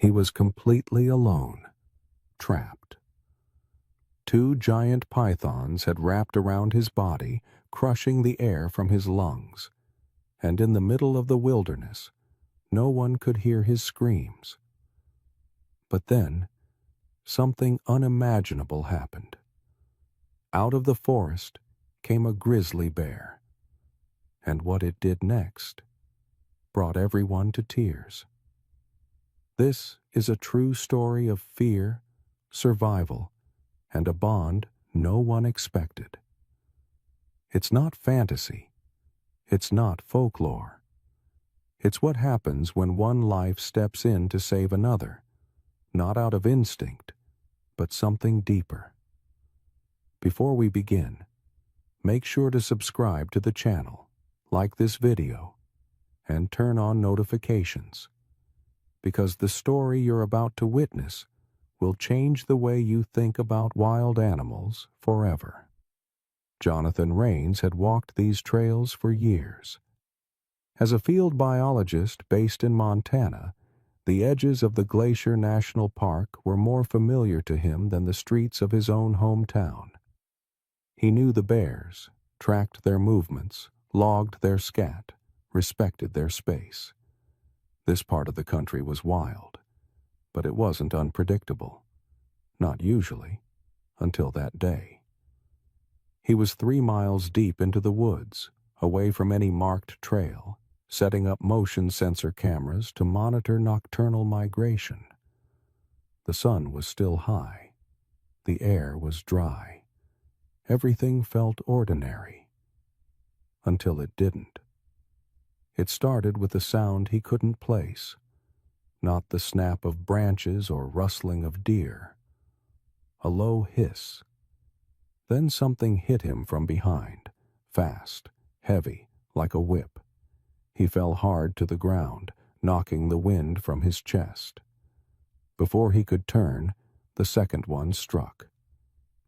He was completely alone, trapped. Two giant pythons had wrapped around his body, crushing the air from his lungs, and in the middle of the wilderness, no one could hear his screams. But then, something unimaginable happened. Out of the forest came a grizzly bear, and what it did next brought everyone to tears. This is a true story of fear, survival, and a bond no one expected. It's not fantasy. It's not folklore. It's what happens when one life steps in to save another, not out of instinct, but something deeper. Before we begin, make sure to subscribe to the channel, like this video, and turn on notifications, because the story you're about to witness will change the way you think about wild animals forever. Jonathan Rains had walked these trails for years. As a field biologist based in Montana, the edges of the Glacier National Park were more familiar to him than the streets of his own hometown. He knew the bears, tracked their movements, logged their scat, respected their space. This part of the country was wild, but it wasn't unpredictable. Not usually, until that day. He was 3 miles deep into the woods, away from any marked trail, setting up motion sensor cameras to monitor nocturnal migration. The sun was still high. The air was dry. Everything felt ordinary. Until it didn't. It started with a sound he couldn't place, not the snap of branches or rustling of deer. A low hiss. Then something hit him from behind, fast, heavy, like a whip. He fell hard to the ground, knocking the wind from his chest. Before he could turn, the second one struck.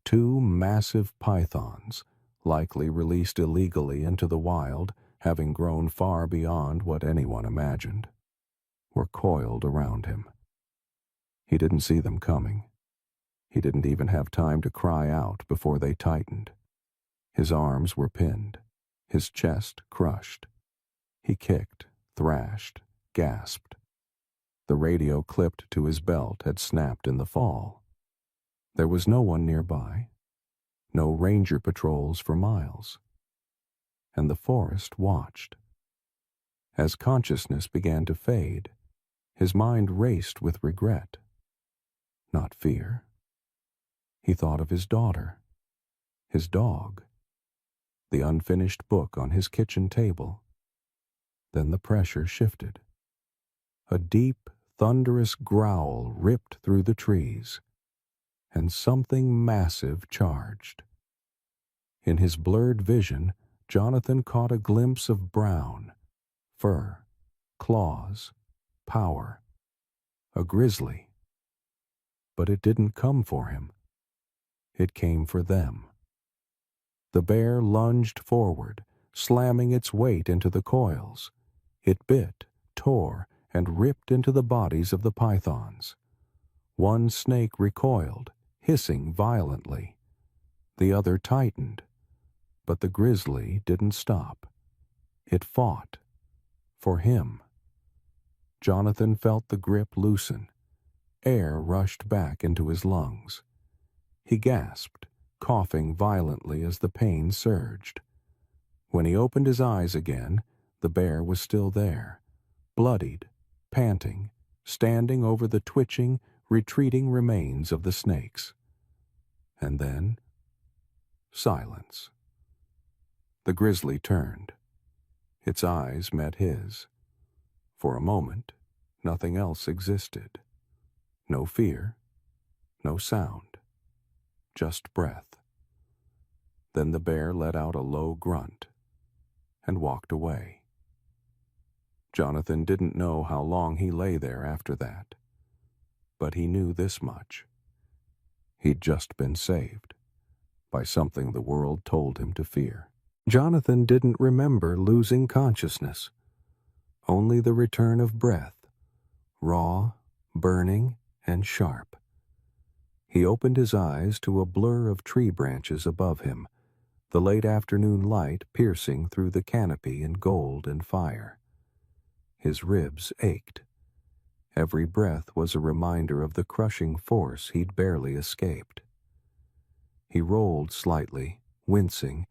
2 massive pythons, likely released illegally into the wild, having grown far beyond what anyone imagined, were coiled around him. He didn't see them coming. He didn't even have time to cry out before they tightened. His arms were pinned, his chest crushed. He kicked, thrashed, gasped. The radio clipped to his belt had snapped in the fall. There was no one nearby, no ranger patrols for miles. And the forest watched. As consciousness began to fade, his mind raced with regret, not fear. He thought of his daughter, his dog, the unfinished book on his kitchen table. Then the pressure shifted. A deep, thunderous growl ripped through the trees, and something massive charged. In his blurred vision, Jonathan caught a glimpse of brown, fur, claws, power. A grizzly. But it didn't come for him. It came for them. The bear lunged forward, slamming its weight into the coils. It bit, tore, and ripped into the bodies of the pythons. One snake recoiled, hissing violently. The other tightened. But the grizzly didn't stop. It fought. For him. Jonathan felt the grip loosen. Air rushed back into his lungs. He gasped, coughing violently as the pain surged. When he opened his eyes again, the bear was still there, bloodied, panting, standing over the twitching, retreating remains of the snakes. And then, silence. The grizzly turned. Its eyes met his. For a moment, nothing else existed. No fear, no sound, just breath. Then the bear let out a low grunt and walked away. Jonathan didn't know how long he lay there after that, but he knew this much. He'd just been saved by something the world told him to fear. Jonathan didn't remember losing consciousness, only the return of breath, raw, burning and sharp. He opened his eyes to a blur of tree branches above him, the late afternoon light piercing through the canopy in gold and fire. His ribs ached. Every breath was a reminder of the crushing force he'd barely escaped. He rolled slightly, wincing,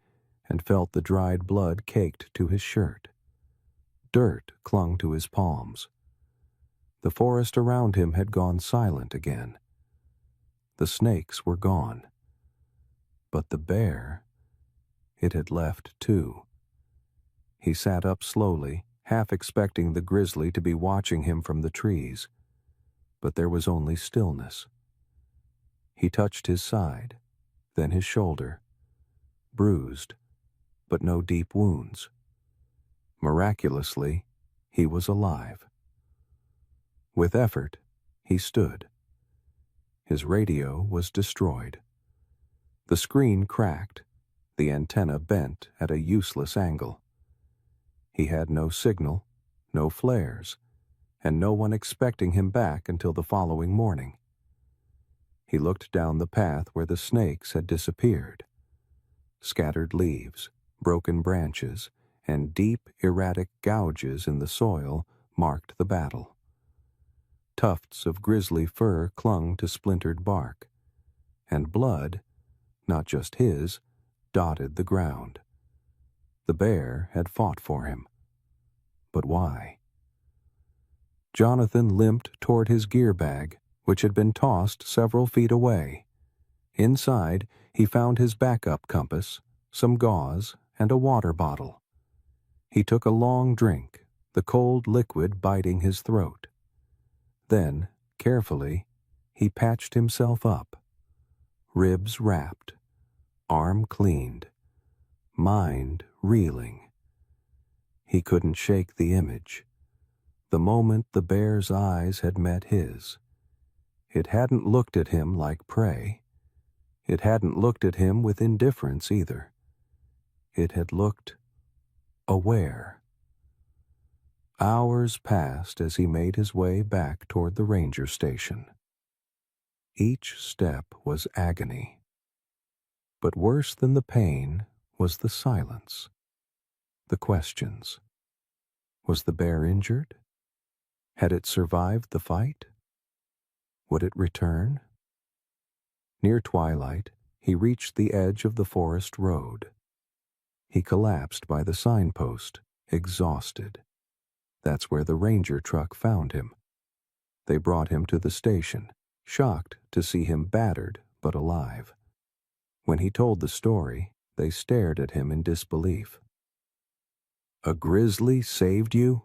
and felt the dried blood caked to his shirt. Dirt clung to his palms. The forest around him had gone silent again. The snakes were gone. But the bear, it had left too. He sat up slowly, half expecting the grizzly to be watching him from the trees. But there was only stillness. He touched his side, then his shoulder. Bruised, but no deep wounds. Miraculously, he was alive. With effort, he stood. His radio was destroyed. The screen cracked, the antenna bent at a useless angle. He had no signal, no flares, and no one expecting him back until the following morning. He looked down the path where the snakes had disappeared. Scattered leaves, broken branches, and deep, erratic gouges in the soil marked the battle. Tufts of grizzly fur clung to splintered bark, and blood, not just his, dotted the ground. The bear had fought for him. But why? Jonathan limped toward his gear bag, which had been tossed several feet away. Inside, he found his backup compass, some gauze, and a water bottle. He took a long drink, the cold liquid biting his throat. Then, carefully, he patched himself up. Ribs wrapped, arm cleaned, mind reeling. He couldn't shake the image. The moment the bear's eyes had met his. It hadn't looked at him like prey. It hadn't looked at him with indifference either. It had looked aware. Hours passed as he made his way back toward the ranger station. Each step was agony. But worse than the pain was the silence. The questions. Was the bear injured? Had it survived the fight? Would it return? Near twilight, he reached the edge of the forest road. He collapsed by the signpost, exhausted. That's where the ranger truck found him. They brought him to the station, shocked to see him battered but alive. When he told the story, they stared at him in disbelief. "A grizzly saved you?"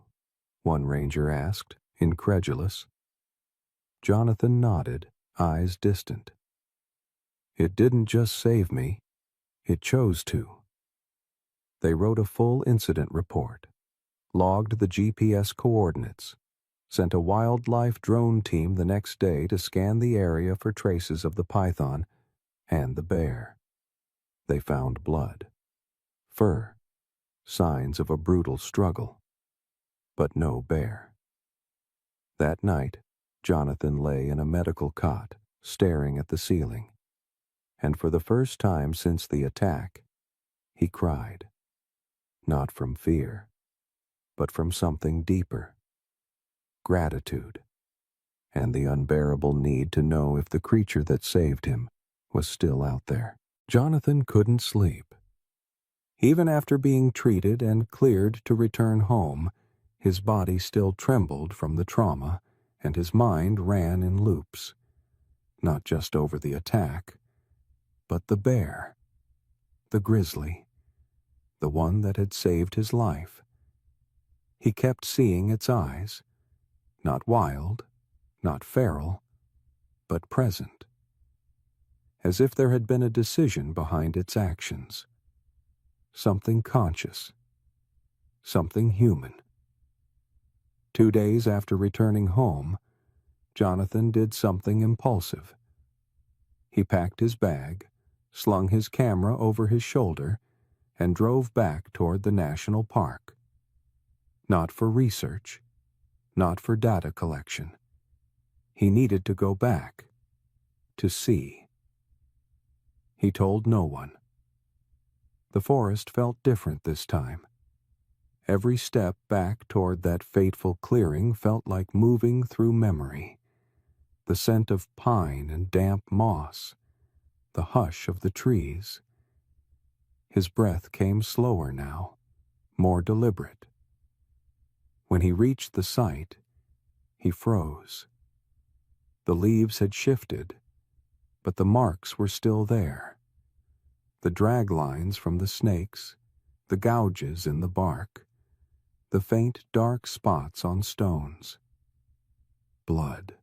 one ranger asked, incredulous. Jonathan nodded, eyes distant. "It didn't just save me, it chose to." They wrote a full incident report, logged the GPS coordinates, sent a wildlife drone team the next day to scan the area for traces of the python and the bear. They found blood, fur, signs of a brutal struggle, but no bear. That night, Jonathan lay in a medical cot, staring at the ceiling, and for the first time since the attack, he cried. Not from fear, but from something deeper. Gratitude, and the unbearable need to know if the creature that saved him was still out there. Jonathan couldn't sleep. Even after being treated and cleared to return home, his body still trembled from the trauma, and his mind ran in loops. Not just over the attack, but the bear, the grizzly, the one that had saved his life. He kept seeing its eyes, not wild, not feral, but present, as if there had been a decision behind its actions. Something conscious, something human. 2 days after returning home, Jonathan did something impulsive. He packed his bag, slung his camera over his shoulder, and drove back toward the national park. Not for research, not for data collection. He needed to go back, to see. He told no one. The forest felt different this time. Every step back toward that fateful clearing felt like moving through memory. The scent of pine and damp moss, the hush of the trees. His breath came slower now, more deliberate. When he reached the site, he froze. The leaves had shifted, but the marks were still there. The drag lines from the snakes, the gouges in the bark, the faint dark spots on stones. Blood.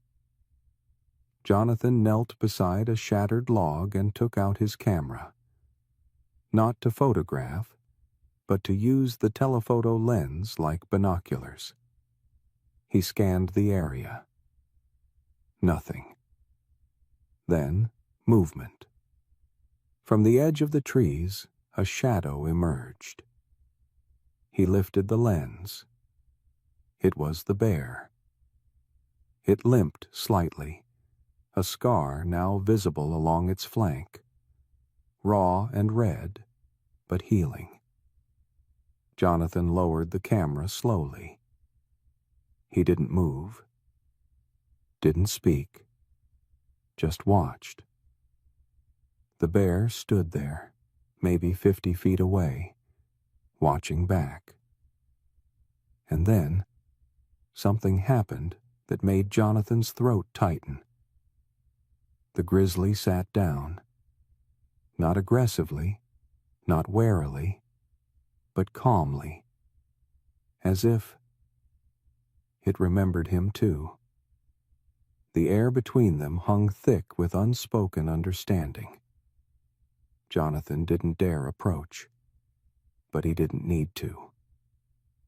Jonathan knelt beside a shattered log and took out his camera. Not to photograph, but to use the telephoto lens like binoculars. He scanned the area. Nothing. Then, movement. From the edge of the trees, a shadow emerged. He lifted the lens. It was the bear. It limped slightly, a scar now visible along its flank. Raw and red, but healing. Jonathan lowered the camera slowly. He didn't move, didn't speak, just watched. The bear stood there, maybe 50 feet away, watching back. And then, something happened that made Jonathan's throat tighten. The grizzly sat down, not aggressively, not warily, but calmly, as if it remembered him too. The air between them hung thick with unspoken understanding. Jonathan didn't dare approach, but he didn't need to.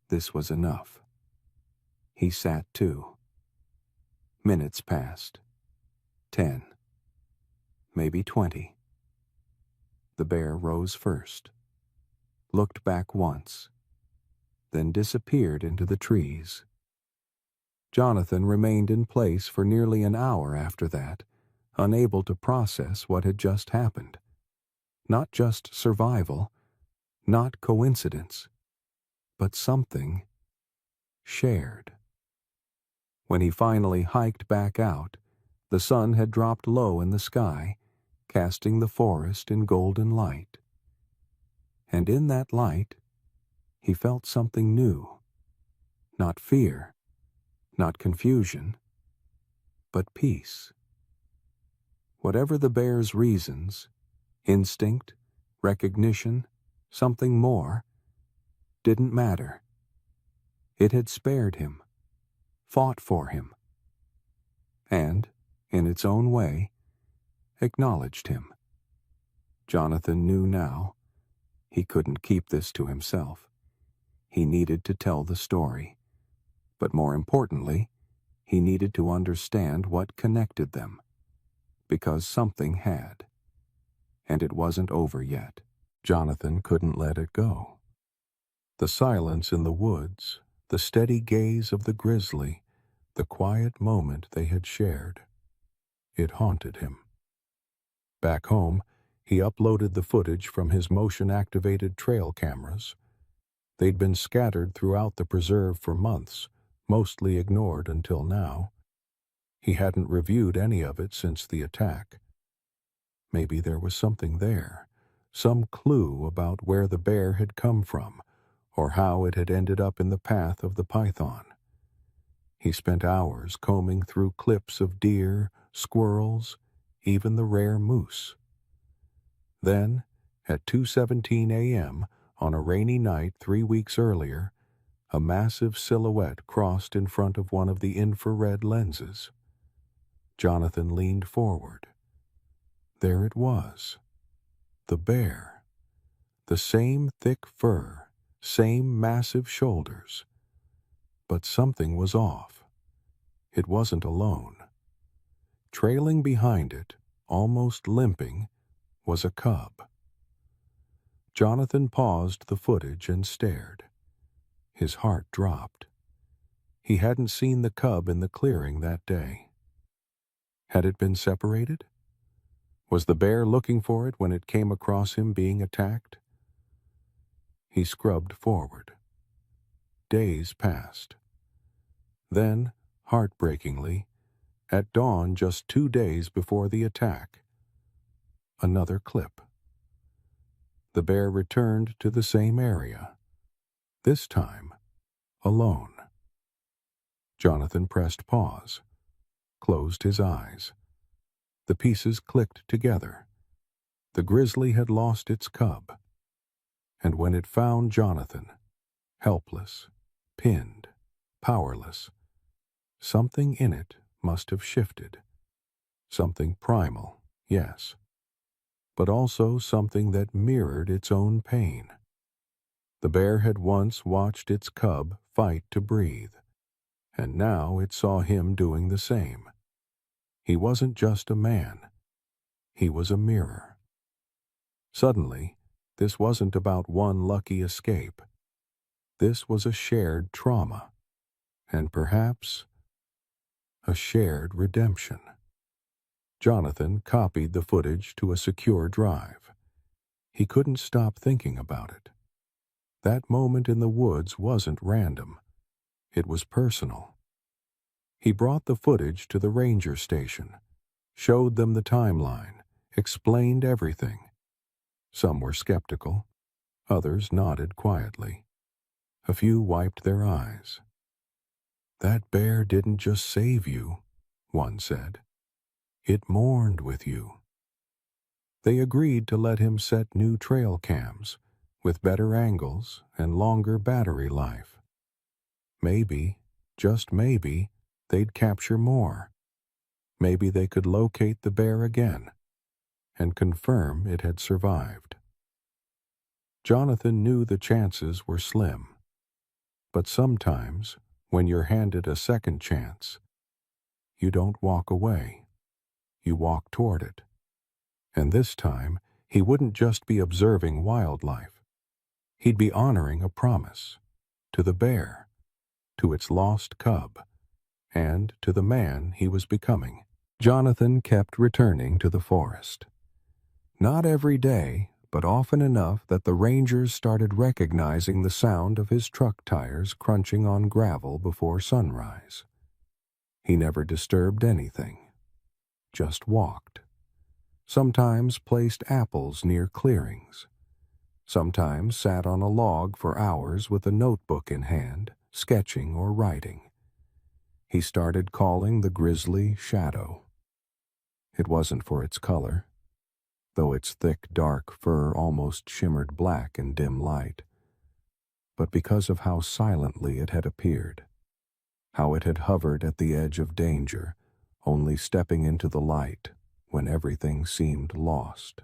This was enough. He sat too. Minutes passed. 10. Maybe 20. The bear rose first, looked back once, then disappeared into the trees. Jonathan remained in place for nearly an hour after that, unable to process what had just happened. Not just survival, not coincidence, but something shared. When he finally hiked back out, the sun had dropped low in the sky, casting the forest in golden light. And in that light, he felt something new. Not fear, not confusion, but peace. Whatever the bear's reasons, instinct, recognition, something more, didn't matter. It had spared him, fought for him, and, in its own way, acknowledged him. Jonathan knew now he couldn't keep this to himself. He needed to tell the story, but more importantly, he needed to understand what connected them, because something had. And it wasn't over yet. Jonathan couldn't let it go. The silence in the woods, the steady gaze of the grizzly, the quiet moment they had shared. It haunted him. Back home, he uploaded the footage from his motion-activated trail cameras. They'd been scattered throughout the preserve for months, mostly ignored until now. He hadn't reviewed any of it since the attack. Maybe there was something there, some clue about where the bear had come from, or how it had ended up in the path of the python. He spent hours combing through clips of deer, squirrels, even the rare moose. Then, at 2:17 a.m., on a rainy night 3 weeks earlier, a massive silhouette crossed in front of one of the infrared lenses. Jonathan leaned forward. There it was. The bear. The same thick fur, same massive shoulders. But something was off. It wasn't alone. Trailing behind it, almost limping, was a cub. Jonathan paused the footage and stared. His heart dropped. He hadn't seen the cub in the clearing that day. Had it been separated? Was the bear looking for it when it came across him being attacked? He scrubbed forward. Days passed. Then, heartbreakingly, at dawn just 2 days before the attack, another clip. The bear returned to the same area, this time alone. Jonathan pressed pause, closed his eyes. The pieces clicked together. The grizzly had lost its cub, and when it found Jonathan, helpless, pinned, powerless, something in it must have shifted. Something primal, yes, but also something that mirrored its own pain. The bear had once watched its cub fight to breathe, and now it saw him doing the same. He wasn't just a man. He was a mirror. Suddenly, this wasn't about one lucky escape. This was a shared trauma, and perhaps a shared redemption. Jonathan copied the footage to a secure drive. He couldn't stop thinking about it. That moment in the woods wasn't random. It was personal. He brought the footage to the ranger station, showed them the timeline, explained everything. Some were skeptical. Others nodded quietly. A few wiped their eyes. "That bear didn't just save you," one said. "It mourned with you." They agreed to let him set new trail cams, with better angles and longer battery life. Maybe, just maybe, they'd capture more. Maybe they could locate the bear again and confirm it had survived. Jonathan knew the chances were slim. But sometimes, when you're handed a second chance, you don't walk away. You walk toward it. And this time, he wouldn't just be observing wildlife. He'd be honoring a promise to the bear, to its lost cub, and to the man he was becoming. Jonathan kept returning to the forest. Not every day, but often enough that the rangers started recognizing the sound of his truck tires crunching on gravel before sunrise. He never disturbed anything, just walked. Sometimes placed apples near clearings. Sometimes sat on a log for hours with a notebook in hand, sketching or writing. He started calling the grizzly Shadow. It wasn't for its color, though its thick, dark fur almost shimmered black in dim light, but because of how silently it had appeared, how it had hovered at the edge of danger, only stepping into the light when everything seemed lost.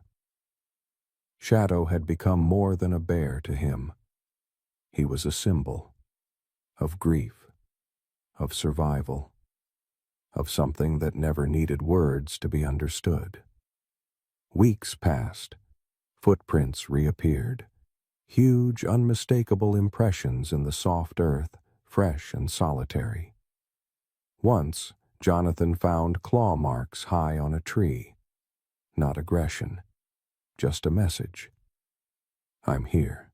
Shadow had become more than a bear to him. He was a symbol of grief, of survival, of something that never needed words to be understood. Weeks passed. Footprints reappeared. Huge, unmistakable impressions in the soft earth, fresh and solitary. Once, Jonathan found claw marks high on a tree. Not aggression, just a message. "I'm here."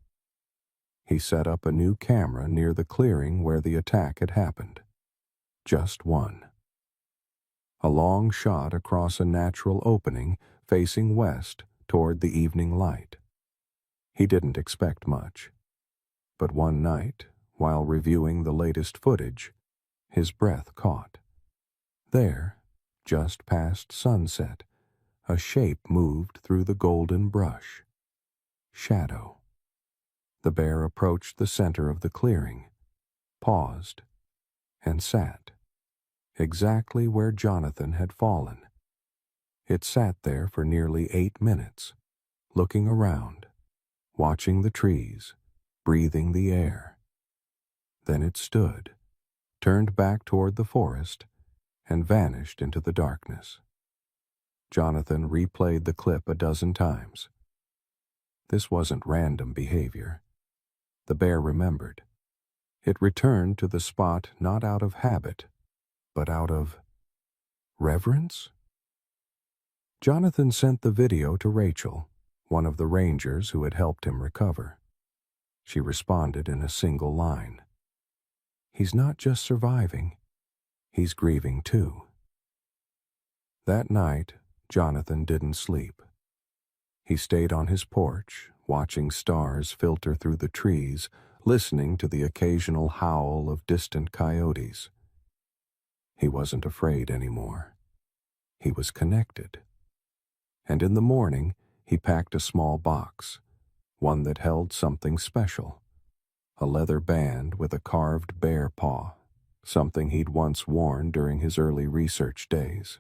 He set up a new camera near the clearing where the attack had happened. Just one. A long shot across a natural opening facing west toward the evening light. He didn't expect much. But one night, while reviewing the latest footage, his breath caught. There, just past sunset, a shape moved through the golden brush. Shadow. The bear approached the center of the clearing, paused, and sat, exactly where Jonathan had fallen. It sat there for nearly 8 minutes, looking around, watching the trees, breathing the air. Then it stood, turned back toward the forest, and vanished into the darkness. Jonathan replayed the clip a dozen times. This wasn't random behavior. The bear remembered. It returned to the spot not out of habit, but out of reverence? Jonathan sent the video to Rachel, one of the rangers who had helped him recover. She responded in a single line. "He's not just surviving, he's grieving too." That night, Jonathan didn't sleep. He stayed on his porch, watching stars filter through the trees, listening to the occasional howl of distant coyotes. He wasn't afraid anymore. He was connected. And in the morning, he packed a small box, one that held something special. A leather band with a carved bear paw, something he'd once worn during his early research days.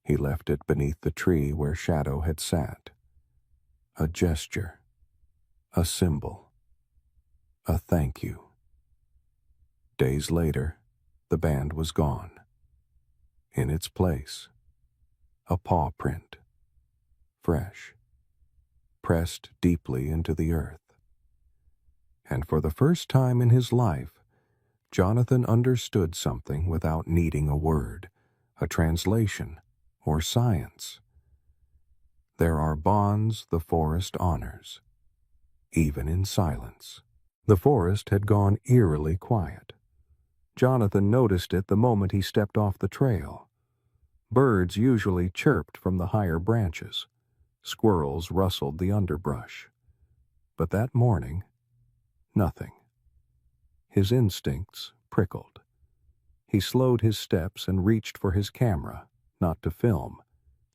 He left it beneath the tree where Shadow had sat. A gesture, a symbol, a thank you. Days later, the band was gone. In its place, a paw print, fresh, pressed deeply into the earth. And for the first time in his life, Jonathan understood something without needing a word, a translation, or science. There are bonds the forest honors, even in silence. The forest had gone eerily quiet. Jonathan noticed it the moment he stepped off the trail. Birds usually chirped from the higher branches. Squirrels rustled the underbrush. But that morning, nothing. His instincts prickled. He slowed his steps and reached for his camera, not to film,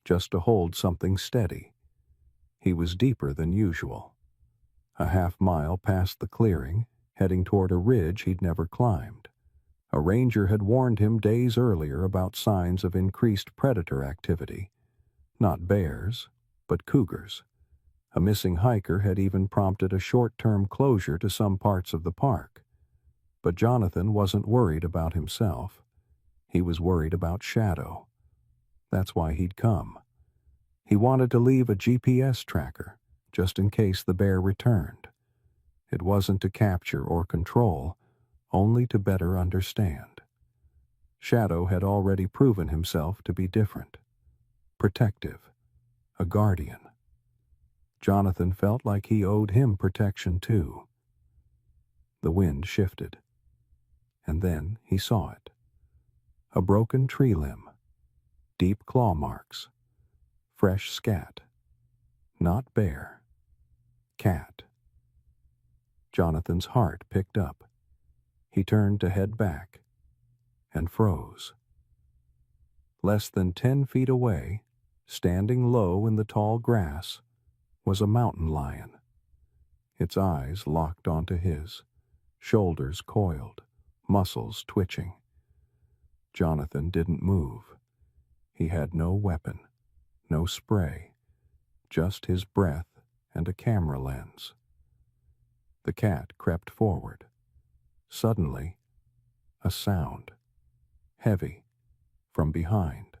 just to hold something steady. He was deeper than usual. A half-mile past the clearing, heading toward a ridge he'd never climbed. A ranger had warned him days earlier about signs of increased predator activity. Not bears, but cougars. A missing hiker had even prompted a short-term closure to some parts of the park. But Jonathan wasn't worried about himself. He was worried about Shadow. That's why he'd come. He wanted to leave a GPS tracker, just in case the bear returned. It wasn't to capture or control, only to better understand. Shadow had already proven himself to be different. Protective. A guardian. Jonathan felt like he owed him protection too. The wind shifted. And then he saw it. A broken tree limb. Deep claw marks. Fresh scat. Not bear. Cat. Jonathan's heart picked up. He turned to head back, and froze. Less than 10 feet away, standing low in the tall grass, was a mountain lion. Its eyes locked onto his, shoulders coiled, muscles twitching. Jonathan didn't move. He had no weapon, no spray, just his breath and a camera lens. The cat crept forward. Suddenly, a sound, heavy, from behind.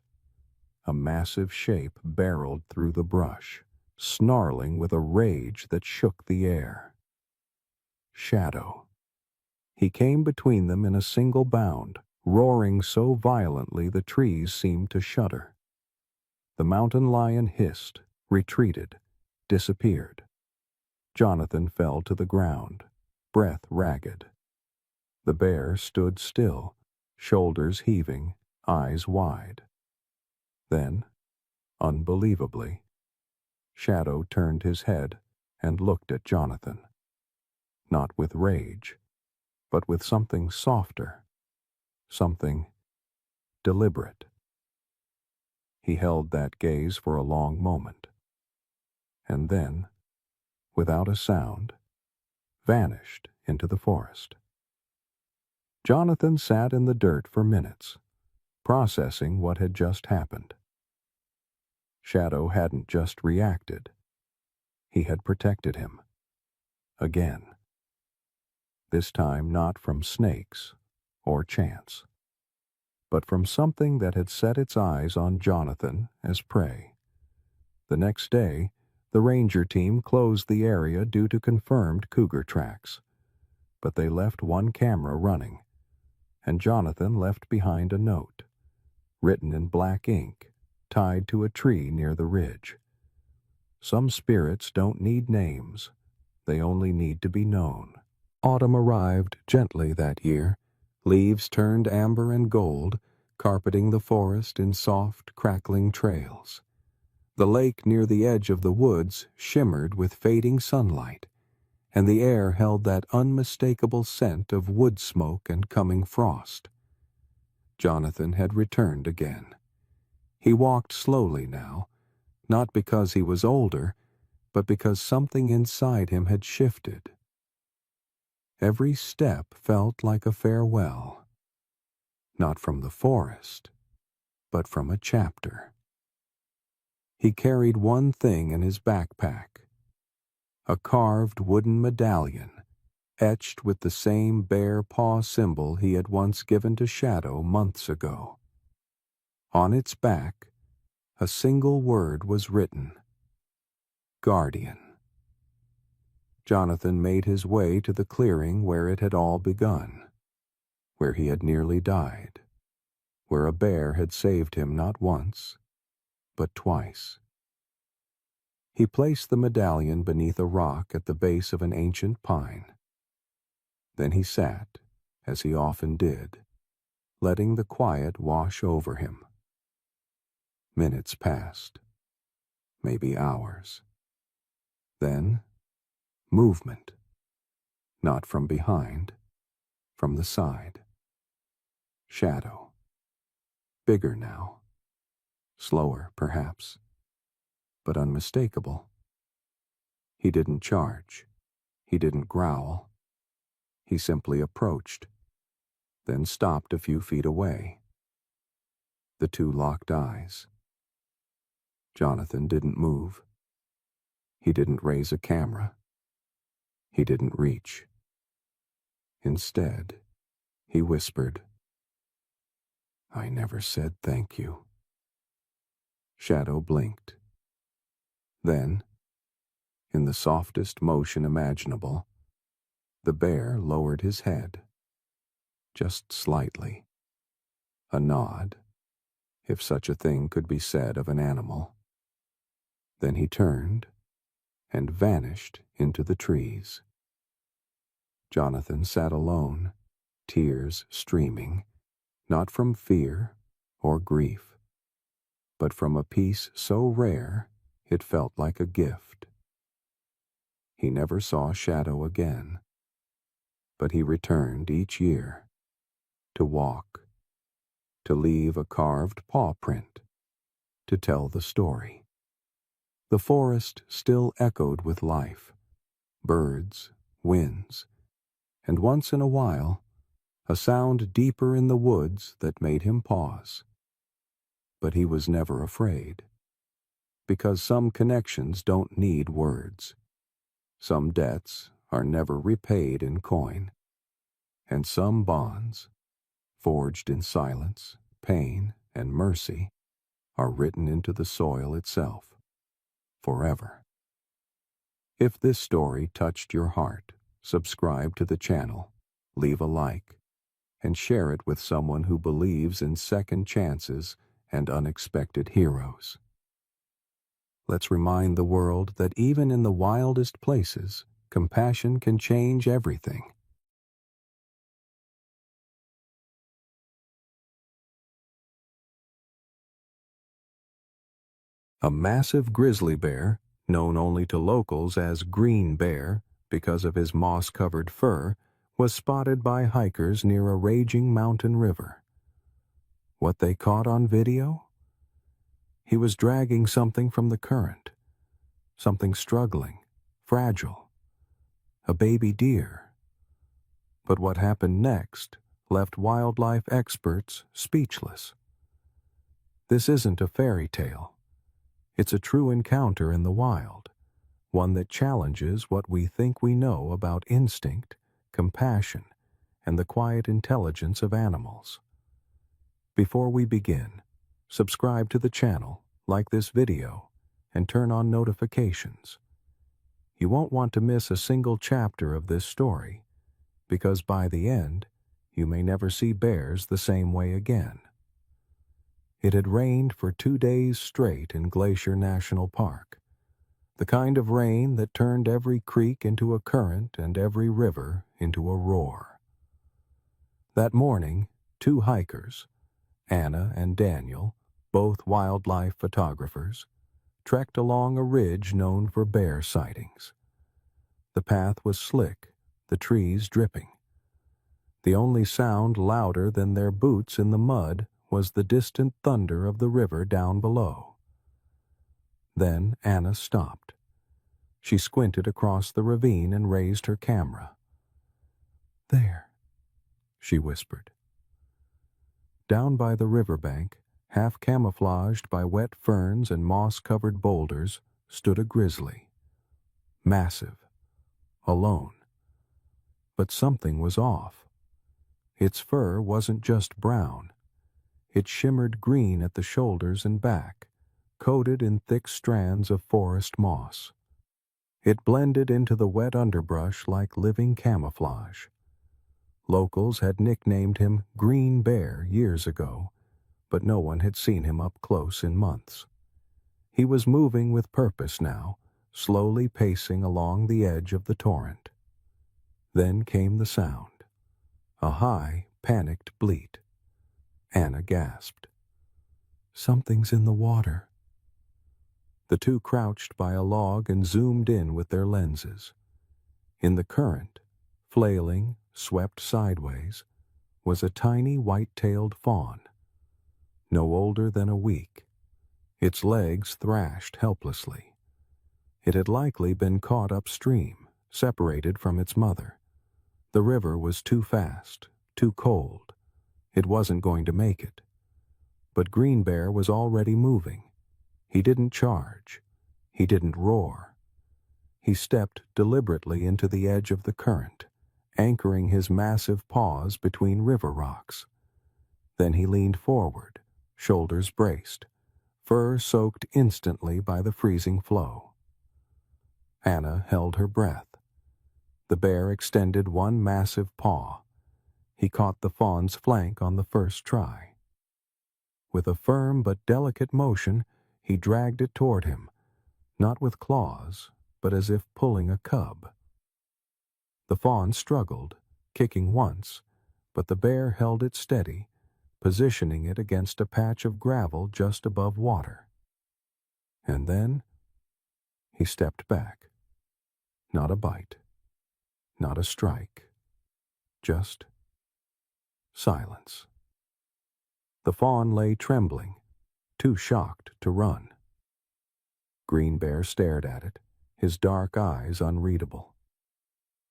A massive shape barreled through the brush, snarling with a rage that shook the air. Shadow. He came between them in a single bound, roaring so violently the trees seemed to shudder. The mountain lion hissed, retreated, disappeared. Jonathan fell to the ground, breath ragged. The bear stood still, shoulders heaving, eyes wide. Then, unbelievably, Shadow turned his head and looked at Jonathan. Not with rage, but with something softer, something deliberate. He held that gaze for a long moment, and then, without a sound, vanished into the forest. Jonathan sat in the dirt for minutes, processing what had just happened. Shadow hadn't just reacted. He had protected him. Again. This time not from snakes or chance, but from something that had set its eyes on Jonathan as prey. The next day, the ranger team closed the area due to confirmed cougar tracks, but they left one camera running, and Jonathan left behind a note, written in black ink, tied to a tree near the ridge. Some spirits don't need names, they only need to be known. Autumn arrived gently that year. Leaves turned amber and gold, carpeting the forest in soft, crackling trails. The lake near the edge of the woods shimmered with fading sunlight, and the air held that unmistakable scent of wood smoke and coming frost. Jonathan had returned again. He walked slowly now, not because he was older, but because something inside him had shifted. Every step felt like a farewell, not from the forest, but from a chapter. He carried one thing in his backpack, a carved wooden medallion, etched with the same bear paw symbol he had once given to Shadow months ago. On its back, a single word was written: Guardian. Jonathan made his way to the clearing where it had all begun, where he had nearly died, where a bear had saved him not once, but twice. He placed the medallion beneath a rock at the base of an ancient pine. Then he sat, as he often did, letting the quiet wash over him. Minutes passed, maybe hours. Then, movement, not from behind, from the side. Shadow. Bigger now. Slower, perhaps, but unmistakable. He didn't charge. He didn't growl. He simply approached, then stopped a few feet away. The two locked eyes. Jonathan didn't move. He didn't raise a camera. He didn't reach. Instead, he whispered, "I never said thank you." Shadow blinked. Then, in the softest motion imaginable, the bear lowered his head, just slightly. A nod, if such a thing could be said of an animal. Then he turned and vanished into the trees. Jonathan sat alone, tears streaming, not from fear or grief, but from a peace so rare it felt like a gift. He never saw Shadow again, but he returned each year to walk, to leave a carved paw print, to tell the story. The forest still echoed with life, birds, winds, and once in a while, a sound deeper in the woods that made him pause. But he was never afraid, because some connections don't need words. Some debts are never repaid in coin, and some bonds, forged in silence, pain, and mercy, are written into the soil itself, forever. If this story touched your heart, subscribe to the channel, leave a like, and share it with someone who believes in second chances and unexpected heroes. Let's remind the world that even in the wildest places, compassion can change everything. A massive grizzly bear, known only to locals as Green Bear because of his moss-covered fur, was spotted by hikers near a raging mountain river. What they caught on video? He was dragging something from the current, something struggling, fragile, a baby deer. But what happened next left wildlife experts speechless. This isn't a fairy tale. It's a true encounter in the wild, one that challenges what we think we know about instinct, compassion, and the quiet intelligence of animals. Before we begin, subscribe to the channel, like this video, and turn on notifications. You won't want to miss a single chapter of this story, because by the end, you may never see bears the same way again. It had rained for 2 days straight in Glacier National Park, the kind of rain that turned every creek into a current and every river into a roar. That morning, 2 hikers, Anna and Daniel, both wildlife photographers, trekked along a ridge known for bear sightings. The path was slick, the trees dripping. The only sound louder than their boots in the mud was the distant thunder of the river down below. Then Anna stopped. She squinted across the ravine and raised her camera. "There," she whispered. Down by the riverbank, half camouflaged by wet ferns and moss-covered boulders, stood a grizzly. Massive. Alone. But something was off. Its fur wasn't just brown. It shimmered green at the shoulders and back, coated in thick strands of forest moss. It blended into the wet underbrush like living camouflage. Locals had nicknamed him Green Bear years ago, but no one had seen him up close in months. He was moving with purpose now, slowly pacing along the edge of the torrent. Then came the sound. A high, panicked bleat. Anna gasped. "Something's in the water." The 2 crouched by a log and zoomed in with their lenses. In the current, flailing, swept sideways, was a tiny white-tailed fawn. No older than a week. Its legs thrashed helplessly. It had likely been caught upstream, separated from its mother. The river was too fast, too cold. It wasn't going to make it. But Green Bear was already moving. He didn't charge. He didn't roar. He stepped deliberately into the edge of the current, anchoring his massive paws between river rocks. Then he leaned forward, shoulders braced, fur soaked instantly by the freezing flow. Anna held her breath. The bear extended one massive paw. He caught the fawn's flank on the first try. With a firm but delicate motion, he dragged it toward him, not with claws, but as if pulling a cub. The fawn struggled, kicking once, but the bear held it steady, positioning it against a patch of gravel just above water. And then he stepped back. Not a bite. Not a strike. Just silence. The fawn lay trembling, too shocked to run. Green Bear stared at it, his dark eyes unreadable.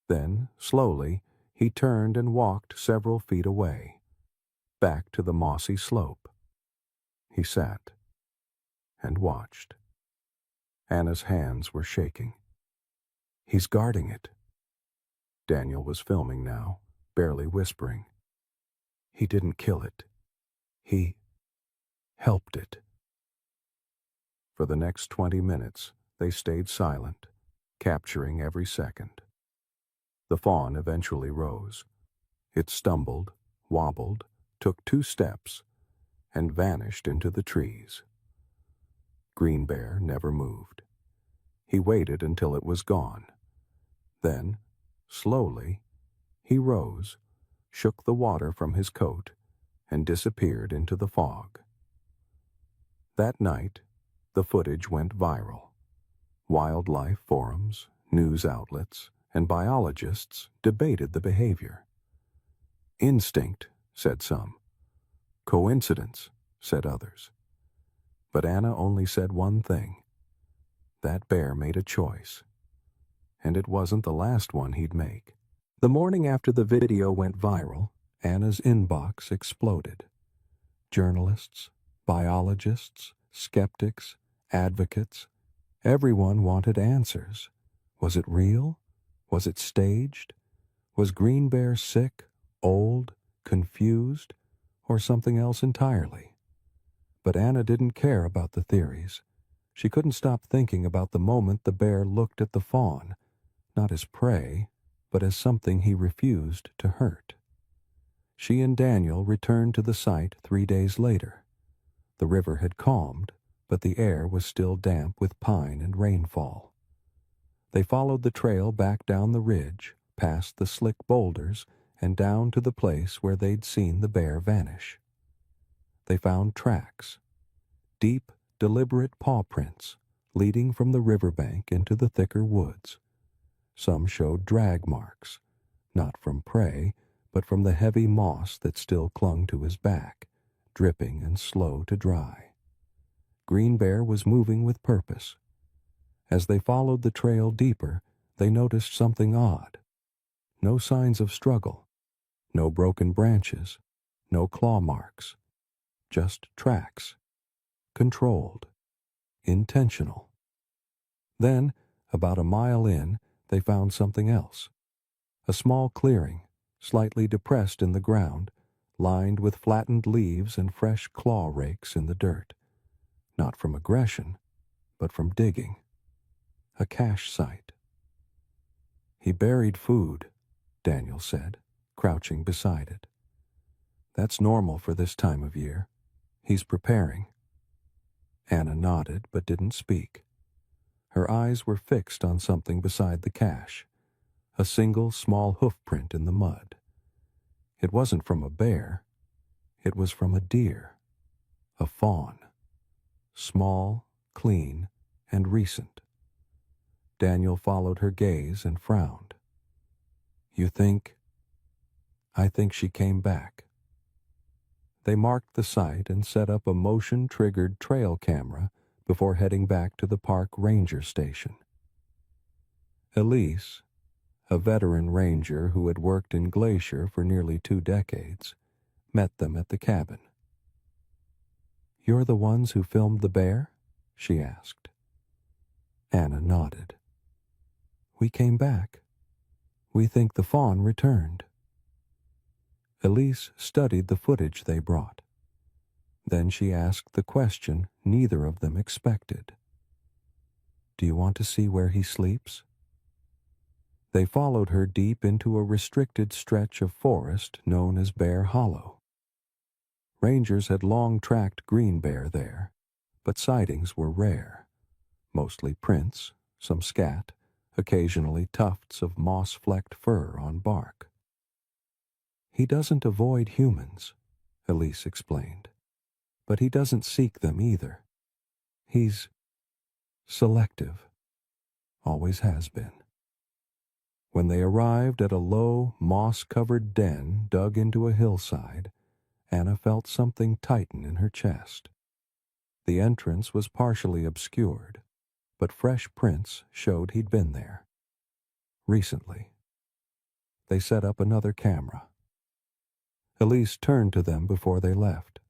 Then, slowly, he turned and walked several feet away, back to the mossy slope. He sat and watched. Anna's hands were shaking. "He's guarding it." Daniel was filming now, barely whispering. "He didn't kill it. He helped it." For the next 20 minutes, they stayed silent, capturing every second. The fawn eventually rose. It stumbled, wobbled, took 2 steps, and vanished into the trees. Green Bear never moved. He waited until it was gone. Then, slowly, he rose, shook the water from his coat, and disappeared into the fog. That night, the footage went viral. Wildlife forums, news outlets, and biologists debated the behavior. Instinct, said some. Coincidence, said others. But Anna only said one thing. That bear made a choice. And it wasn't the last one he'd make. The morning after the video went viral, Anna's inbox exploded. Journalists, biologists, skeptics, advocates, everyone wanted answers. Was it real? Was it staged? Was Green Bear sick, old, confused, or something else entirely? But Anna didn't care about the theories. She couldn't stop thinking about the moment the bear looked at the fawn, not as prey, but as something he refused to hurt. She and Daniel returned to the site 3 days later. The river had calmed, but the air was still damp with pine and rainfall. They followed the trail back down the ridge, past the slick boulders, and down to the place where they'd seen the bear vanish. They found tracks, deep, deliberate paw prints, leading from the riverbank into the thicker woods. Some showed drag marks, not from prey, but from the heavy moss that still clung to his back, dripping and slow to dry. Green Bear was moving with purpose. As they followed the trail deeper, they noticed something odd. No signs of struggle, no broken branches, no claw marks, just tracks. Controlled, intentional. Then, about a mile in, they found something else. A small clearing, slightly depressed in the ground, lined with flattened leaves and fresh claw rakes in the dirt. Not from aggression, but from digging. A cache site. "He buried food," Daniel said, crouching beside it. "That's normal for this time of year. He's preparing." Anna nodded but didn't speak. Her eyes were fixed on something beside the cache, a single small hoof print in the mud. It wasn't from a bear. It was from a deer, a fawn. Small, clean, and recent. Daniel followed her gaze and frowned. "You think?" "I think she came back." They marked the site and set up a motion-triggered trail camera before heading back to the park ranger station. Elise, a veteran ranger who had worked in Glacier for nearly 2 decades, met them at the cabin. "You're the ones who filmed the bear?" she asked. Anna nodded. "We came back. We think the fawn returned." Elise studied the footage they brought. Then she asked the question neither of them expected. "Do you want to see where he sleeps?" They followed her deep into a restricted stretch of forest known as Bear Hollow. Rangers had long tracked Green Bear there, but sightings were rare. Mostly prints, some scat, occasionally tufts of moss-flecked fur on bark. "He doesn't avoid humans," Elise explained, "but he doesn't seek them either. He's selective. Always has been." When they arrived at a low, moss-covered den dug into a hillside, Anna felt something tighten in her chest. The entrance was partially obscured, but fresh prints showed he'd been there. Recently. They set up another camera. Elise turned to them before they left.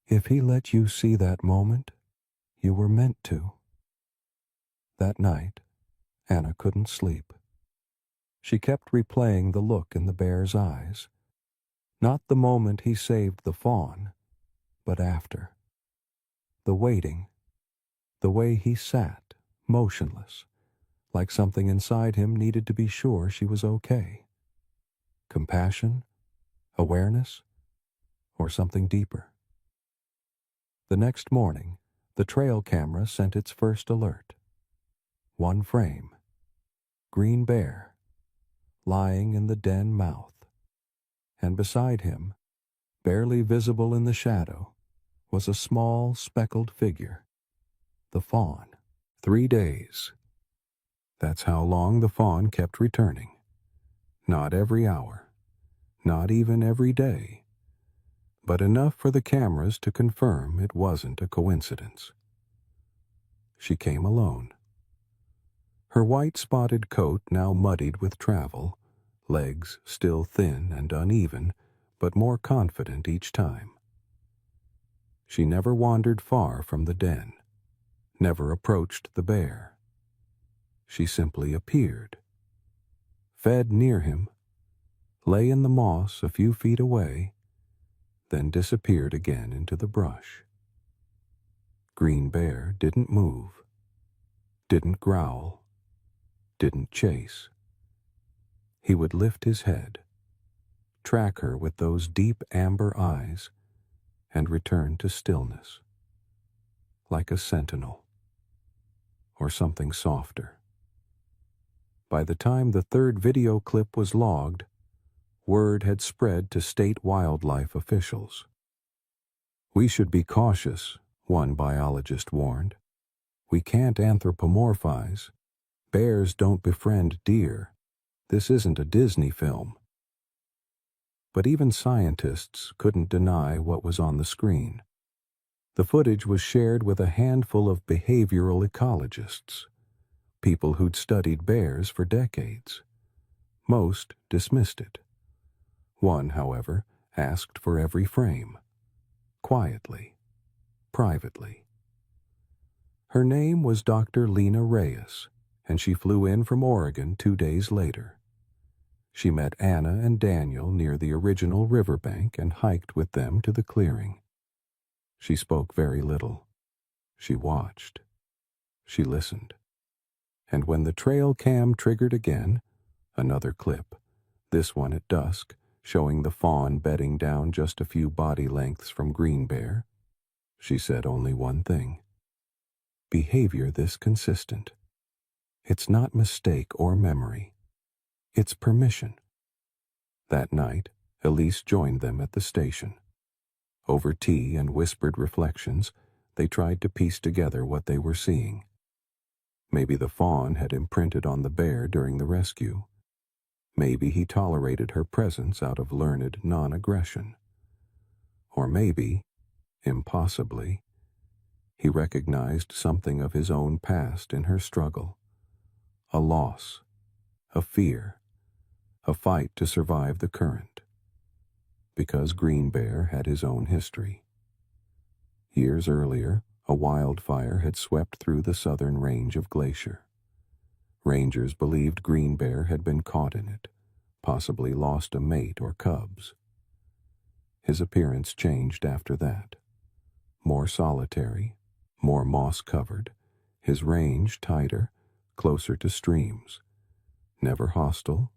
"If he let you see that moment, you were meant to." That night, Anna couldn't sleep. She kept replaying the look in the bear's eyes. Not the moment he saved the fawn, but after. The waiting. The way he sat, motionless, like something inside him needed to be sure she was okay. Compassion? Awareness? Or something deeper? The next morning, the trail camera sent its first alert. One frame. Green Bear, lying in the den mouth. And beside him, barely visible in the shadow, was a small, speckled figure. The fawn. 3 days. That's how long the fawn kept returning. Not every hour. Not even every day. But enough for the cameras to confirm it wasn't a coincidence. She came alone. Her white spotted coat now muddied with travel, legs still thin and uneven, but more confident each time. She never wandered far from the den, never approached the bear. She simply appeared, fed near him, lay in the moss a few feet away, then disappeared again into the brush. Green Bear didn't move, didn't growl, didn't chase. He would lift his head, track her with those deep amber eyes, and returned to stillness, like a sentinel, or something softer. By the time the third video clip was logged, word had spread to state wildlife officials. "We should be cautious," one biologist warned. "We can't anthropomorphize. Bears don't befriend deer. This isn't a Disney film." But even scientists couldn't deny what was on the screen. The footage was shared with a handful of behavioral ecologists, people who'd studied bears for decades. Most dismissed it. One, however, asked for every frame, quietly, privately. Her name was Dr. Lena Reyes, and she flew in from Oregon 2 days later. She met Anna and Daniel near the original riverbank and hiked with them to the clearing. She spoke very little. She watched. She listened. And when the trail cam triggered again, another clip, this one at dusk, showing the fawn bedding down just a few body lengths from Green Bear, she said only one thing: behavior this consistent. It's not mistake or memory. It's permission. That night, Elise joined them at the station. Over tea and whispered reflections, they tried to piece together what they were seeing. Maybe the fawn had imprinted on the bear during the rescue. Maybe he tolerated her presence out of learned non-aggression. Or maybe, impossibly, he recognized something of his own past in her struggle. A loss, a fear, a fight to survive the current. Because Green Bear had his own history. Years earlier, a wildfire had swept through the southern range of Glacier. Rangers believed Green Bear had been caught in it, possibly lost a mate or cubs. His appearance changed after that. More solitary, more moss-covered, his range tighter, closer to streams. Never hostile,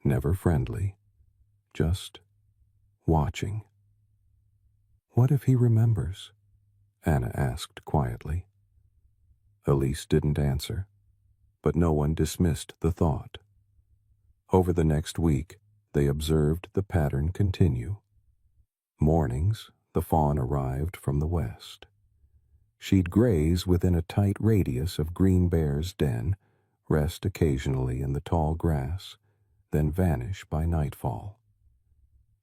never friendly, just watching. "What if he remembers?" Anna asked quietly. Elise didn't answer, but no one dismissed the thought. Over the next week, they observed the pattern continue. Mornings, the fawn arrived from the west. She'd graze within a tight radius of Green Bear's den, rest occasionally in the tall grass, then vanish by nightfall.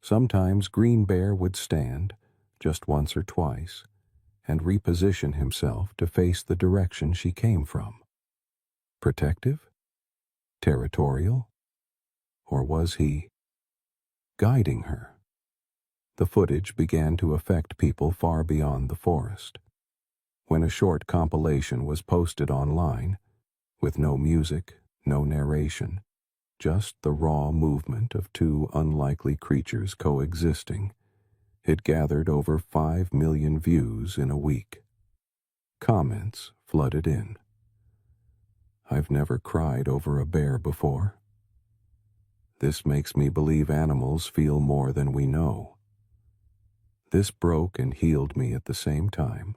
Sometimes Green Bear would stand, just once or twice, and reposition himself to face the direction she came from. Protective? Territorial? Or was he guiding her? The footage began to affect people far beyond the forest. When a short compilation was posted online, with no music, no narration, just the raw movement of two unlikely creatures coexisting, it gathered over 5 million views in a week. Comments flooded in. "I've never cried over a bear before. This makes me believe animals feel more than we know. This broke and healed me at the same time."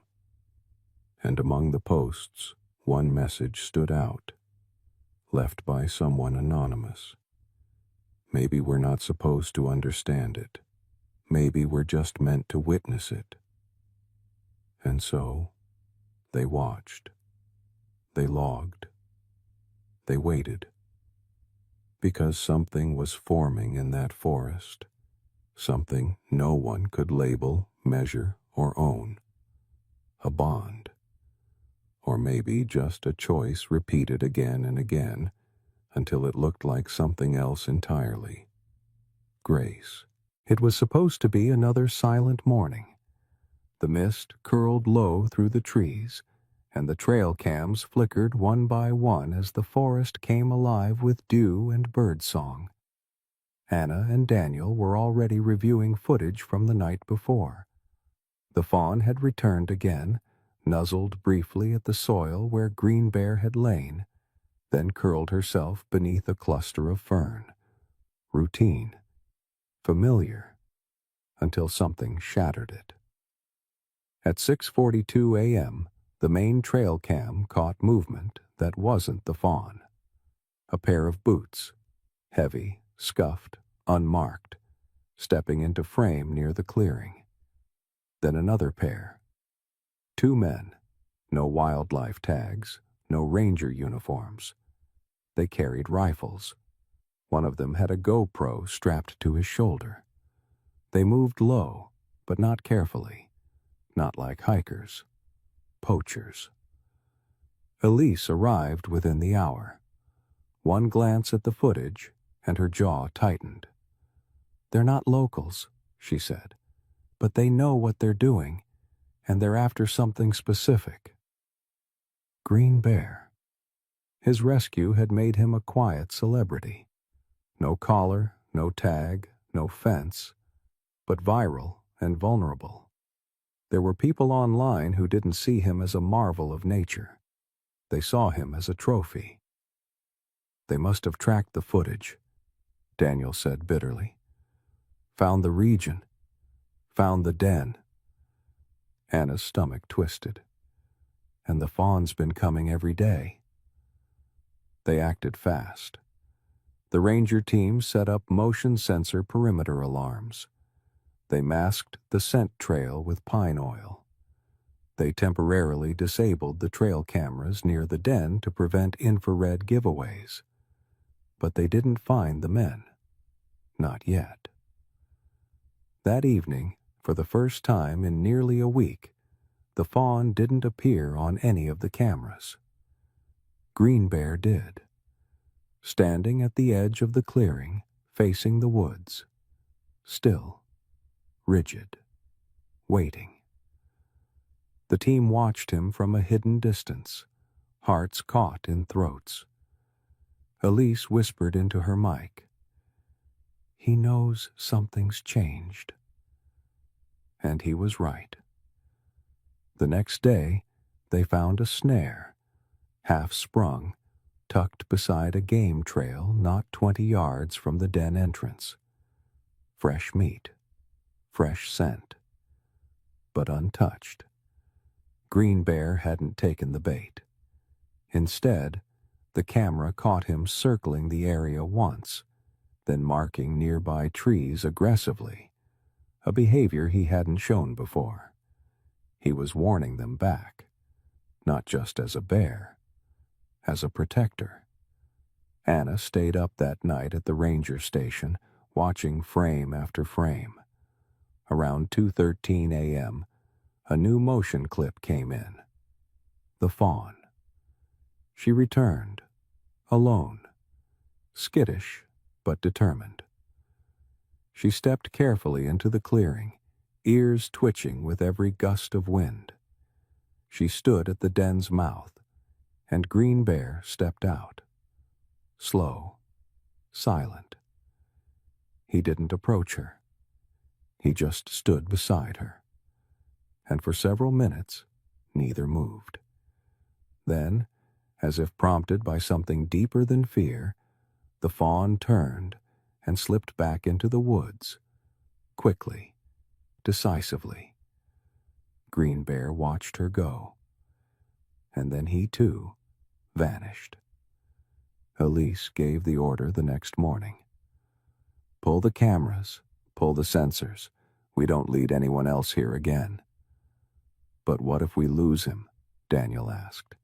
And among the posts, one message stood out, left by someone anonymous. "Maybe we're not supposed to understand it. Maybe we're just meant to witness it." And so, they watched. They logged. They waited. Because something was forming in that forest. Something no one could label, measure, or own. A bond. Or maybe just a choice repeated again and again, until it looked like something else entirely. Grace. It was supposed to be another silent morning. The mist curled low through the trees, and the trail cams flickered one by one as the forest came alive with dew and birdsong. Anna and Daniel were already reviewing footage from the night before. The fawn had returned again, nuzzled briefly at the soil where Green Bear had lain, then curled herself beneath a cluster of fern. Routine. Familiar. Until something shattered it. At 6:42 a.m., the main trail cam caught movement that wasn't the fawn. A pair of boots, heavy, scuffed, unmarked, stepping into frame near the clearing. Then another pair. Two men, no wildlife tags, no ranger uniforms. They carried rifles. One of them had a GoPro strapped to his shoulder. They moved low, but not carefully, not like hikers, poachers. Elise arrived within the hour. One glance at the footage, and her jaw tightened. "They're not locals," she said, "but they know what they're doing, and they're after something specific." Green Bear. His rescue had made him a quiet celebrity. No collar, no tag, no fence, but viral and vulnerable. There were people online who didn't see him as a marvel of nature. They saw him as a trophy. "They must have tracked the footage," Daniel said bitterly. "Found the region. Found the den." Anna's stomach twisted. "And the fawn's been coming every day." They acted fast. The ranger team set up motion sensor perimeter alarms. They masked the scent trail with pine oil. They temporarily disabled the trail cameras near the den to prevent infrared giveaways. But they didn't find the men. Not yet. That evening, for the first time in nearly a week, the fawn didn't appear on any of the cameras. Green Bear did. Standing at the edge of the clearing, facing the woods. Still. Rigid. Waiting. The team watched him from a hidden distance, hearts caught in throats. Elise whispered into her mic, "He knows something's changed." And he was right. The next day, they found a snare, half sprung, tucked beside a game trail not 20 yards from the den entrance. Fresh meat, fresh scent, but untouched. Green Bear hadn't taken the bait. Instead, the camera caught him circling the area once, then marking nearby trees aggressively, a behavior he hadn't shown before. He was warning them back, not just as a bear, as a protector. Anna stayed up that night at the ranger station, watching frame after frame. Around 2:13 a.m., a new motion clip came in. The fawn. She returned, alone, skittish but determined. She stepped carefully into the clearing, ears twitching with every gust of wind. She stood at the den's mouth, and Green Bear stepped out. Slow, silent. He didn't approach her. He just stood beside her. And for several minutes, neither moved. Then, as if prompted by something deeper than fear, the fawn turned and slipped back into the woods, quickly, decisively. Green Bear watched her go. And then he, too, vanished. Elise gave the order the next morning. "Pull the cameras, pull the sensors. We don't lead anyone else here again." "But what if we lose him?" Daniel asked.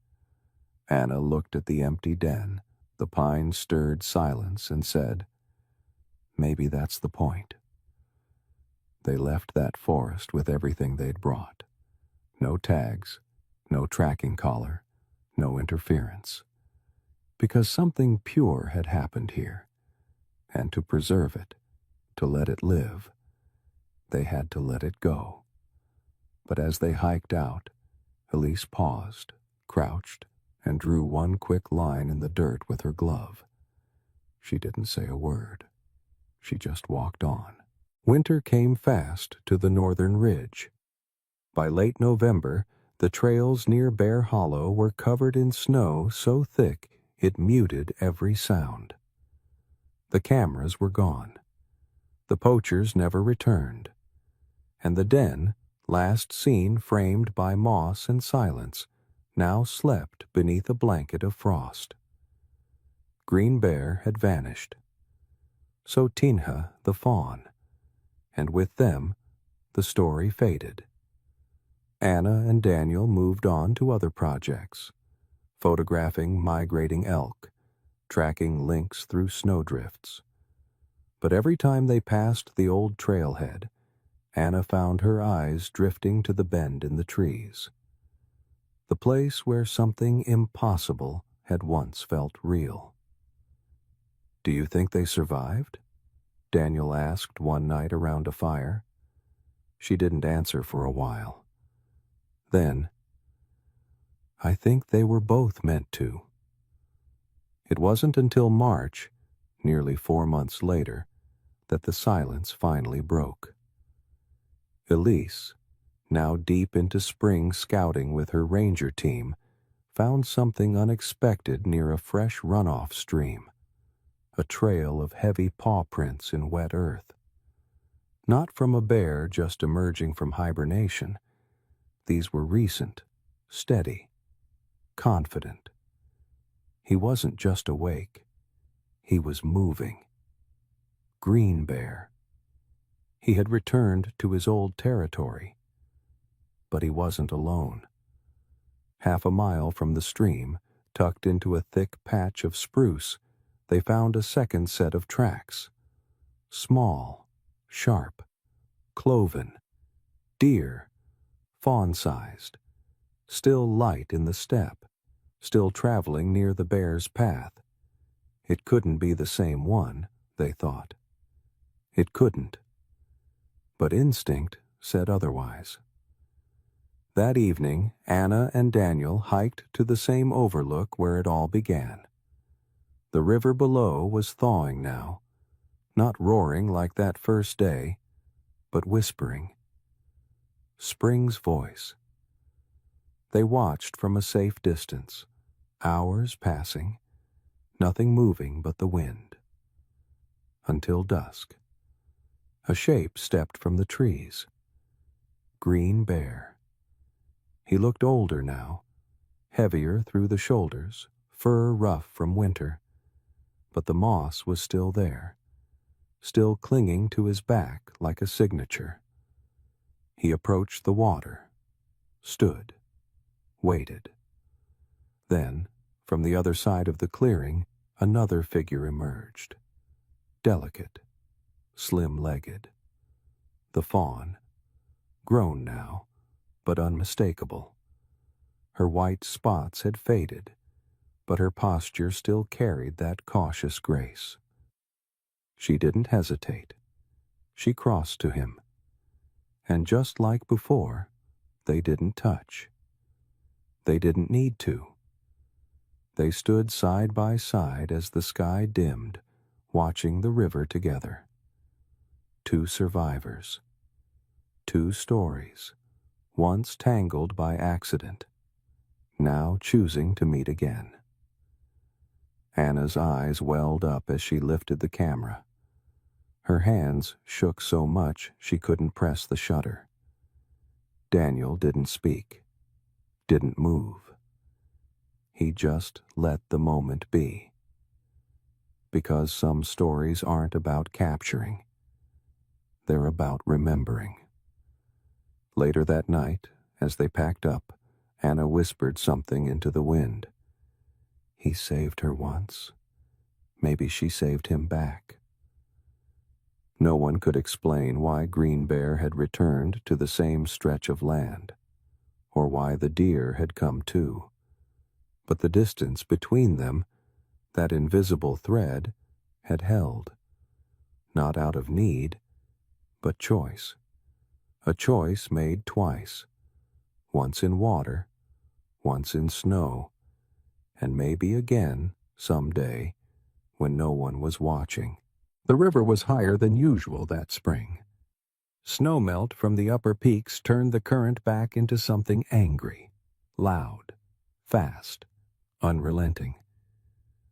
Anna looked at the empty den, the pine-stirred silence, and said, "Maybe that's the point." They left that forest with everything they'd brought. No tags, no tracking collar, no interference. Because something pure had happened here, and to preserve it, to let it live, they had to let it go. But as they hiked out, Elise paused, crouched, and drew one quick line in the dirt with her glove. She didn't say a word. She just walked on. Winter came fast to the northern ridge. By late November, the trails near Bear Hollow were covered in snow so thick it muted every sound. The cameras were gone. The poachers never returned. And the den, last seen framed by moss and silence, now slept beneath a blanket of frost. Green Bear had vanished. So Tinha the fawn, and with them the story faded. Anna and Daniel moved on to other projects, photographing migrating elk, tracking lynx through snowdrifts. But every time they passed the old trailhead, Anna found her eyes drifting to the bend in the trees, the place where something impossible had once felt real. "Do you think they survived?" Daniel asked one night around a fire. She didn't answer for a while. Then, "I think they were both meant to." It wasn't until March, nearly 4 months later, that the silence finally broke. Elise, now deep into spring scouting with her ranger team, found something unexpected near a fresh runoff stream, a trail of heavy paw prints in wet earth. Not from a bear just emerging from hibernation. These were recent, steady, confident. He wasn't just awake. He was moving. Green Bear. He had returned to his old territory. But he wasn't alone. Half a mile from the stream, tucked into a thick patch of spruce, they found a second set of tracks. Small, sharp, cloven, deer, fawn-sized, still light in the step, still traveling near the bear's path. It couldn't be the same one, they thought. It couldn't. But instinct said otherwise. That evening, Anna and Daniel hiked to the same overlook where it all began. The river below was thawing now, not roaring like that first day, but whispering. Spring's voice. They watched from a safe distance, hours passing, nothing moving but the wind. Until dusk. A shape stepped from the trees. Green Bear. He looked older now, heavier through the shoulders, fur rough from winter. But the moss was still there, still clinging to his back like a signature. He approached the water, stood, waited. Then, from the other side of the clearing, another figure emerged. Delicate, slim-legged. The fawn, grown now, but unmistakable. Her white spots had faded, but her posture still carried that cautious grace. She didn't hesitate. She crossed to him. And just like before, they didn't touch. They didn't need to. They stood side by side as the sky dimmed, watching the river together. Two survivors. Two stories, once tangled by accident, now choosing to meet again. Anna's eyes welled up as she lifted the camera. Her hands shook so much she couldn't press the shutter. Daniel didn't speak, didn't move. He just let the moment be. Because some stories aren't about capturing. They're about remembering. Later that night, as they packed up, Anna whispered something into the wind. He saved her once. Maybe she saved him back. No one could explain why Green Bear had returned to the same stretch of land, or why the deer had come too. But the distance between them, that invisible thread, had held. Not out of need, but choice. A choice made twice, once in water, once in snow, and maybe again, someday, when no one was watching. The river was higher than usual that spring. Snowmelt from the upper peaks turned the current back into something angry, loud, fast, unrelenting.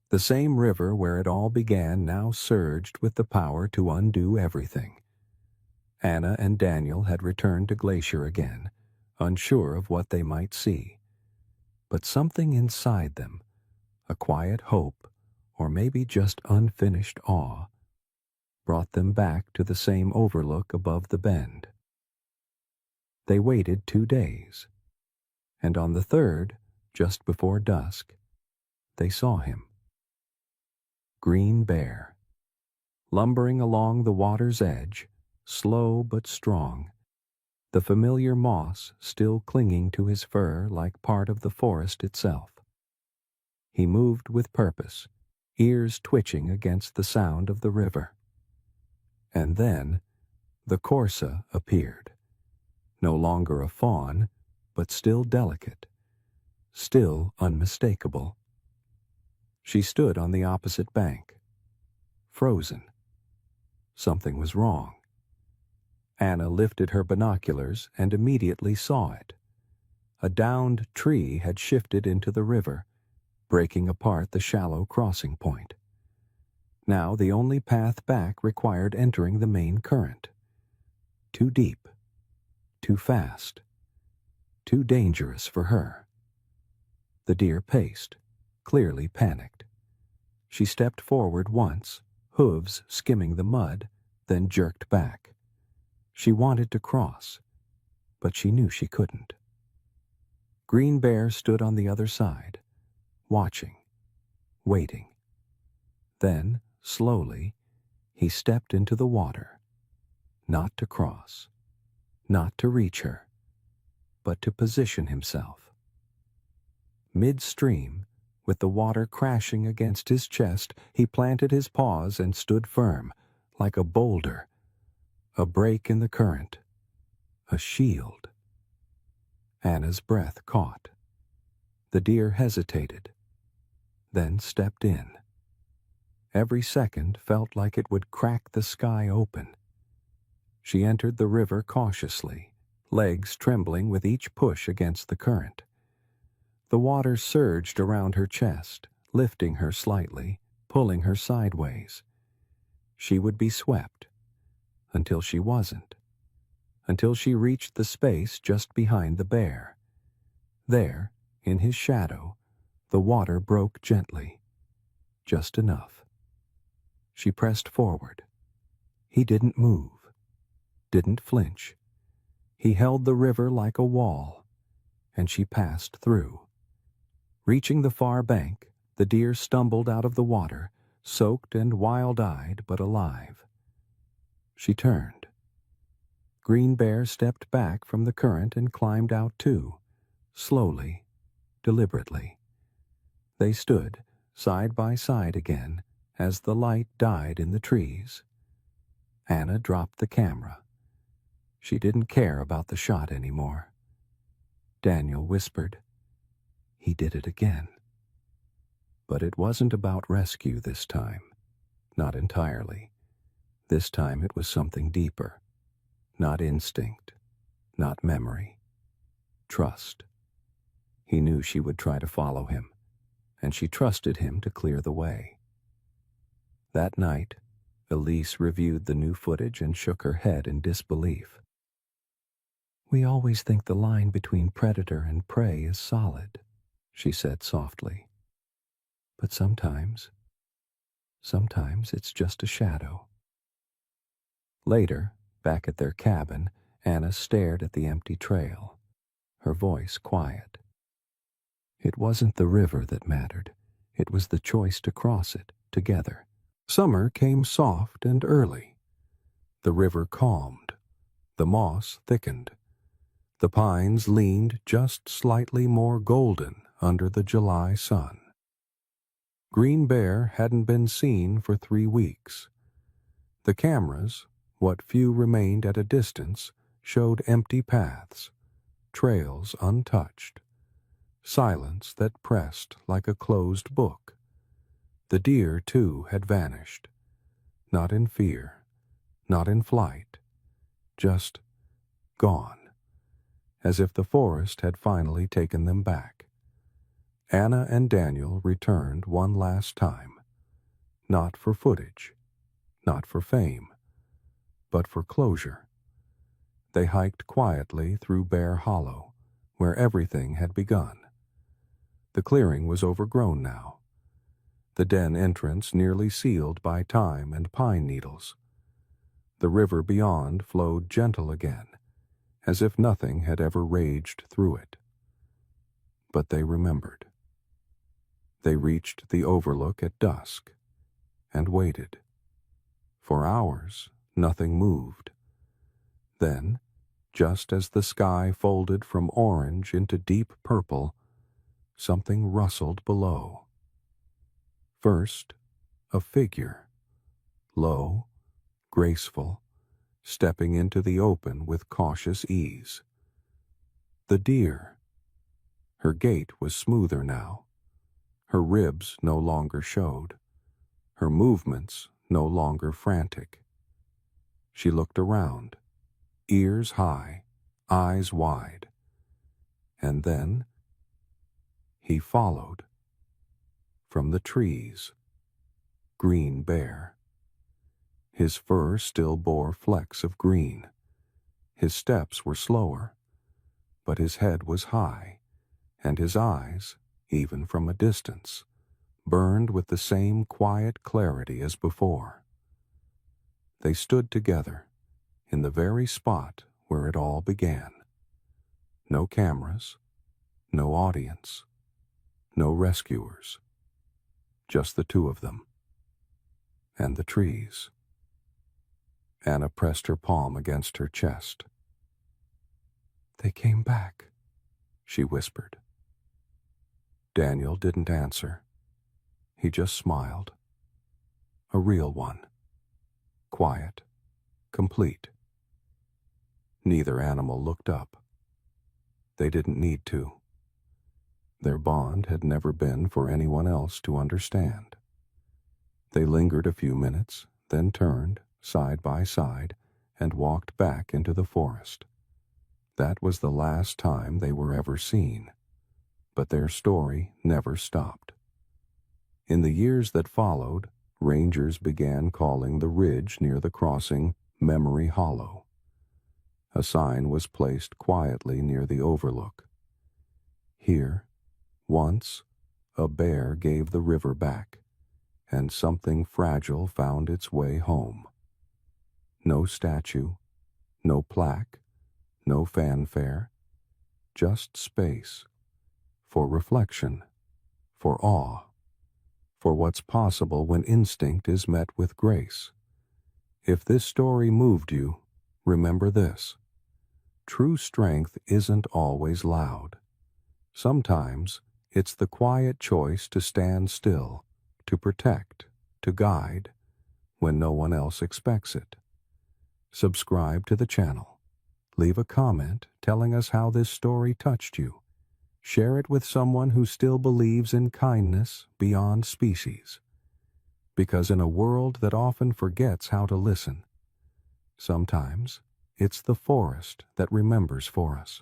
The same river where it all began now surged with the power to undo everything. Anna and Daniel had returned to Glacier again, unsure of what they might see. But something inside them, a quiet hope, or maybe just unfinished awe, brought them back to the same overlook above the bend. They waited 2 days, and on the third, just before dusk, they saw him. Green Bear, lumbering along the water's edge, slow but strong, the familiar moss still clinging to his fur like part of the forest itself. He moved with purpose, ears twitching against the sound of the river. And then the Corsa appeared, no longer a fawn, but still delicate, still unmistakable. She stood on the opposite bank, frozen. Something was wrong. Anna lifted her binoculars and immediately saw it. A downed tree had shifted into the river, breaking apart the shallow crossing point. Now the only path back required entering the main current. Too deep, too fast, too dangerous for her. The deer paced, clearly panicked. She stepped forward once, hooves skimming the mud, then jerked back. She wanted to cross, but she knew she couldn't. Green Bear stood on the other side, watching, waiting. Then, slowly, he stepped into the water, not to cross, not to reach her, but to position himself. Midstream, with the water crashing against his chest, he planted his paws and stood firm, like a boulder, a break in the current, a shield. Anna's breath caught. The deer hesitated, then stepped in. Every second felt like it would crack the sky open. She entered the river cautiously, legs trembling with each push against the current. The water surged around her chest, lifting her slightly, pulling her sideways. She would be swept, until she wasn't, until she reached the space just behind the bear. There, in his shadow, the water broke gently, just enough. She pressed forward. He didn't move, didn't flinch. He held the river like a wall, and she passed through. Reaching the far bank, the deer stumbled out of the water, soaked and wild-eyed but alive. She turned. Green Bear stepped back from the current and climbed out too, slowly, deliberately. They stood, side by side again, as the light died in the trees. Anna dropped the camera. She didn't care about the shot anymore. Daniel whispered, "He did it again." But it wasn't about rescue this time. Not entirely. This time it was something deeper. Not instinct. Not memory. Trust. He knew she would try to follow him, and she trusted him to clear the way. That night, Elise reviewed the new footage and shook her head in disbelief. "We always think the line between predator and prey is solid," she said softly. "But sometimes it's just a shadow." Later, back at their cabin, Anna stared at the empty trail, her voice quiet. It wasn't the river that mattered. It was the choice to cross it, together. Summer came soft and early. The river calmed. The moss thickened. The pines leaned just slightly more golden under the July sun. Green Bear hadn't been seen for 3 weeks. The cameras, what few remained at a distance, showed empty paths, trails untouched, silence that pressed like a closed book. The deer, too, had vanished. Not in fear, not in flight, just gone, as if the forest had finally taken them back. Anna and Daniel returned one last time, not for footage, not for fame, but for closure. They hiked quietly through Bear Hollow, where everything had begun. The clearing was overgrown now, the den entrance nearly sealed by thyme and pine needles. The river beyond flowed gentle again, as if nothing had ever raged through it. But they remembered. They reached the overlook at dusk, and waited. For hours, nothing moved. Then, just as the sky folded from orange into deep purple, something rustled below. First, a figure, low, graceful, stepping into the open with cautious ease. The deer. Her gait was smoother now. Her ribs no longer showed. Her movements no longer frantic. She looked around, ears high, eyes wide. And then he followed. From the trees, Green Bear. His fur still bore flecks of green. His steps were slower, but his head was high, and his eyes, even from a distance, burned with the same quiet clarity as before. They stood together, in the very spot where it all began. No cameras, no audience, no rescuers. Just the two of them. And the trees. Anna pressed her palm against her chest. "They came back," she whispered. Daniel didn't answer. He just smiled. A real one. Quiet. Complete. Neither animal looked up. They didn't need to. Their bond had never been for anyone else to understand. They lingered a few minutes, then turned, side by side, and walked back into the forest. That was the last time they were ever seen. But their story never stopped. In the years that followed, rangers began calling the ridge near the crossing Memory Hollow. A sign was placed quietly near the overlook. Here, once, a bear gave the river back, and something fragile found its way home. No statue, no plaque, no fanfare, just space, for reflection, for awe, for what's possible when instinct is met with grace. If this story moved you, remember this. True strength isn't always loud. Sometimes it's the quiet choice to stand still, to protect, to guide, when no one else expects it. Subscribe to the channel. Leave a comment telling us how this story touched you. Share it with someone who still believes in kindness beyond species. Because in a world that often forgets how to listen, sometimes it's the forest that remembers for us.